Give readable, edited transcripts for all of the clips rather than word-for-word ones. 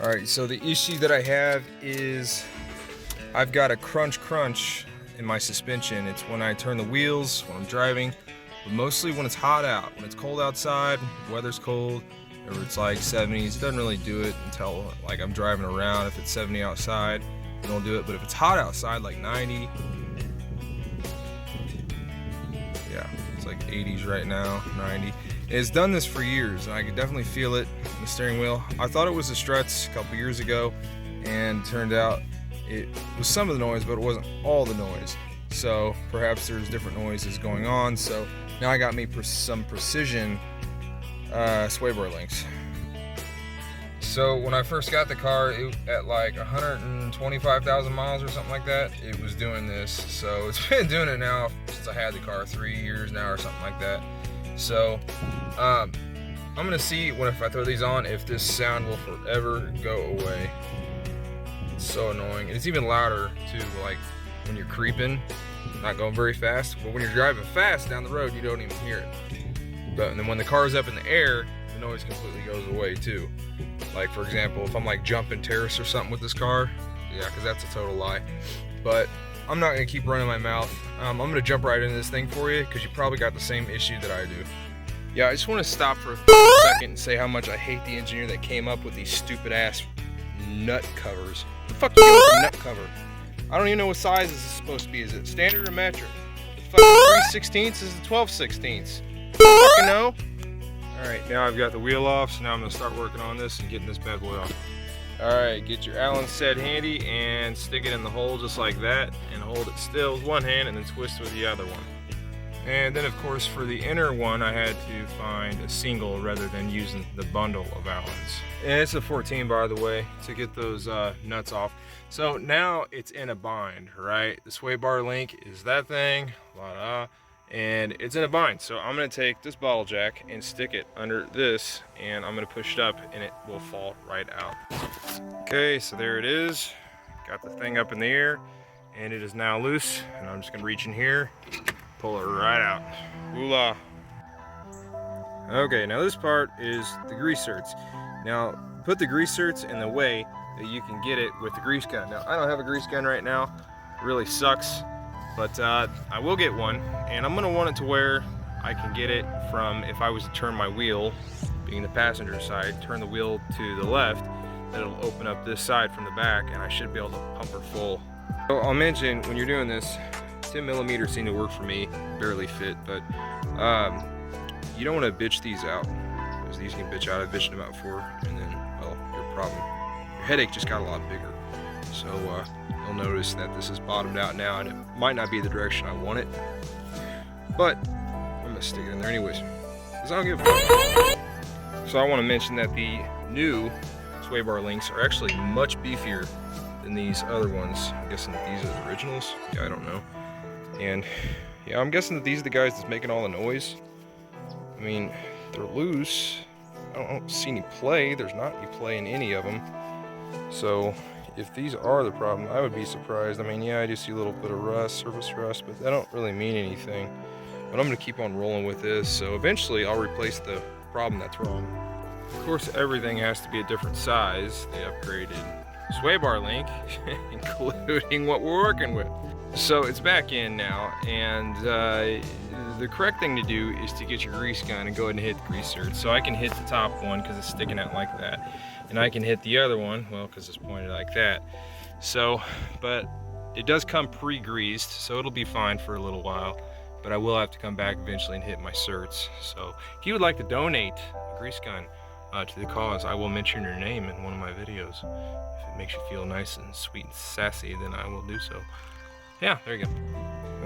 Alright, so the issue that I have is I've got a crunch in my suspension. It's when I turn the wheels, when I'm driving, but mostly when it's hot out. When it's cold outside, the weather's cold, or it's like 70s, it doesn't really do it until like I'm driving around. If it's 70 outside, it don't do it, but if it's hot outside, like 90, yeah, it's like 80s right now, 90. It's done this for years, and I could definitely feel it in the steering wheel. I thought it was the struts a couple years ago, and it turned out it was some of the noise, but it wasn't all the noise. So perhaps there's different noises going on. So now I got me some precision sway bar links. So when I first got the car, at like 125,000 miles or something like that, it was doing this. So it's been doing it now since I had the car, 3 years now or something like that. So I'm gonna see if I throw these on, if this sound will forever go away. It's so annoying. It's even louder too, like when you're creeping, not going very fast. But when you're driving fast down the road, you don't even hear it. And then when the car's up in the air, the noise completely goes away too. Like for example, if I'm like jumping terrace or something with this car, yeah, because that's a total lie. But I'm not gonna keep running my mouth. I'm gonna jump right into this thing for you because you probably got the same issue that I do. Yeah, I just want to stop for a second and say how much I hate the engineer that came up with these stupid ass nut covers. What the fuck you do with a nut cover? I don't even know what size this is supposed to be. Is it standard or metric? Fucking 3/16 is the 12/16. Fucking know. All right, now I've got the wheel off, so now I'm gonna start working on this and getting this bad boy off. All right, get your Allen set handy and stick it in the hole just like that, and hold it still with one hand and then twist with the other one. And then of course for the inner one, I had to find a single rather than using the bundle of Allens. And it's a 14 by the way, to get those nuts off. So now it's in a bind, right? The sway bar link is that thing, and it's in a bind. So I'm gonna take this bottle jack and stick it under this, and I'm gonna push it up and it will fall right out. Okay, so there it is. Got the thing up in the air and it is now loose, and I'm just gonna reach in here, pull it right out. Ooh-la. Okay, now this part is the grease certs. Now, put the grease certs in the way that you can get it with the grease gun. Now, I don't have a grease gun right now. It really sucks, but I will get one, and I'm gonna want it to where I can get it from, if I was to turn my wheel, being the passenger side, turn the wheel to the left, then it'll open up this side from the back, and I should be able to pump her full. So I'll mention, when you're doing this, 10mm seem to work for me, barely fit, but you don't want to bitch these out, because these can bitch out. I've bitched them out before, and then, well, your headache just got a lot bigger. So you'll notice that this is bottomed out now, and it might not be the direction I want it, but I'm gonna stick it in there anyways, because I don't give a fuck. So I want to mention that the new sway bar links are actually much beefier than these other ones. I'm guessing that these are the originals. Yeah, I don't know. And yeah, I'm guessing that these are the guys that's making all the noise. I mean, they're loose. I don't see any play. There's not any play in any of them. So if these are the problem, I would be surprised. I mean, yeah, I do see a little bit of rust, surface rust, but that don't really mean anything. But I'm gonna keep on rolling with this. So eventually I'll replace the problem that's wrong. Of course, everything has to be a different size. They upgraded sway bar link, including what we're working with. So it's back in now, and the correct thing to do is to get your grease gun and go ahead and hit the grease certs. So I can hit the top one because it's sticking out like that, and I can hit the other one, well, because it's pointed like that. So, but it does come pre-greased, so it'll be fine for a little while, but I will have to come back eventually and hit my certs. So if you would like to donate a grease gun to the cause, I will mention your name in one of my videos. If it makes you feel nice and sweet and sassy, then I will do so. Yeah, there you go.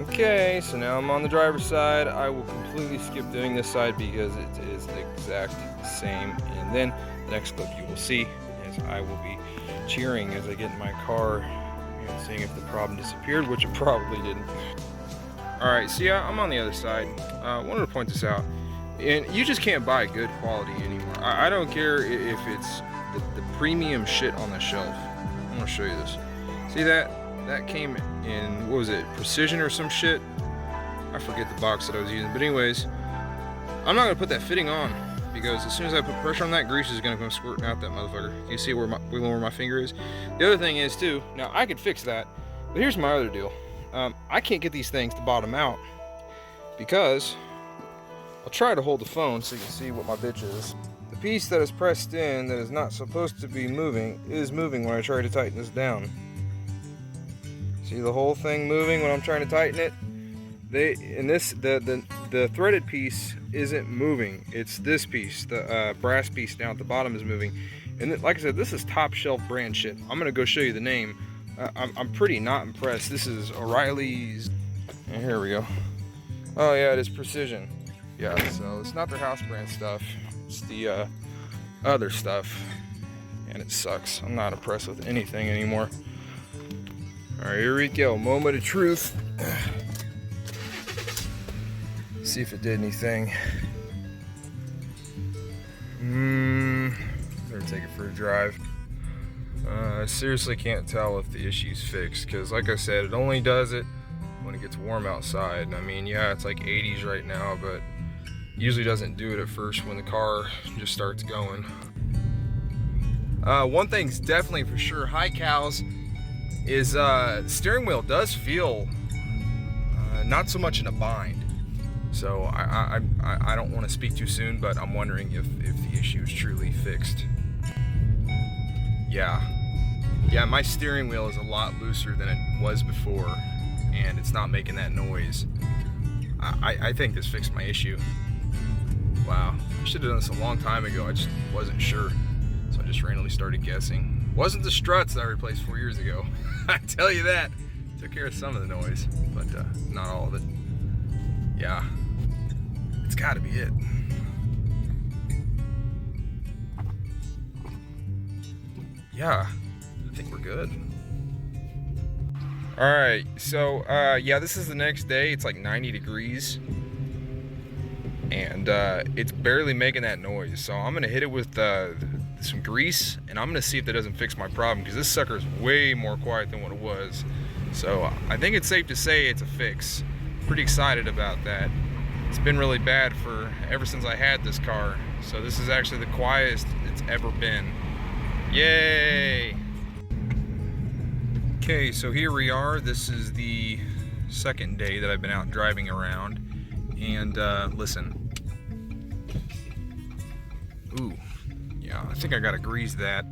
Okay, so now I'm on the driver's side. I will completely skip doing this side because it is the exact same. And then the next clip you will see is I will be cheering as I get in my car and seeing if the problem disappeared, which it probably didn't. All right, so yeah, I'm on the other side. I wanted to point this out. And you just can't buy good quality anymore. I don't care if it's the premium shit on the shelf. I'm gonna show you this. See that? That came in, what was it, Precision or some shit? I forget the box that I was using, but anyways, I'm not gonna put that fitting on. because as soon as I put pressure on that, grease is gonna come squirting out that motherfucker. You see where my finger is? The other thing is too, now I could fix that, but here's my other deal. I can't get these things to bottom out because I'll try to hold the phone so you can see what my bitch is. The piece that is pressed in that is not supposed to be moving is moving when I try to tighten this down. See the whole thing moving when I'm trying to tighten it? The threaded piece isn't moving. It's this piece, the brass piece down at the bottom is moving. And like I said, this is top shelf brand shit. I'm gonna go show you the name. I'm pretty not impressed. This is O'Reilly's, and here we go. Oh yeah, it is Precision. Yeah, so it's not their house brand stuff. It's the other stuff, and it sucks. I'm not impressed with anything anymore. All right, here we go. Moment of truth. See if it did anything. Better take it for a drive. I seriously can't tell if the issue's fixed, because like I said, it only does it when it gets warm outside. I mean, yeah, it's like 80s right now, but usually doesn't do it at first when the car just starts going. One thing's definitely for sure, high cows, is steering wheel does feel not so much in a bind. So I don't want to speak too soon, but I'm wondering if the issue is truly fixed. Yeah, my steering wheel is a lot looser than it was before, and it's not making that noise. I think this fixed my issue. Wow, I should have done this a long time ago. I just wasn't sure, so I just randomly started guessing. Wasn't the struts that I replaced 4 years ago. I tell you that. Took care of some of the noise, but not all of it. Yeah, it's got to be it. Yeah, I think we're good. All right, so yeah, this is the next day. It's like 90 degrees, and it's barely making that noise. So I'm gonna hit it with some grease, and I'm gonna see if that doesn't fix my problem, because this sucker is way more quiet than what it was. So I think it's safe to say it's a fix. Pretty excited about that. It's been really bad for ever since I had this car. So this is actually the quietest it's ever been. Yay! Okay, so here we are. This is the second day that I've been out driving around. And listen. Ooh, yeah, I think I gotta grease that.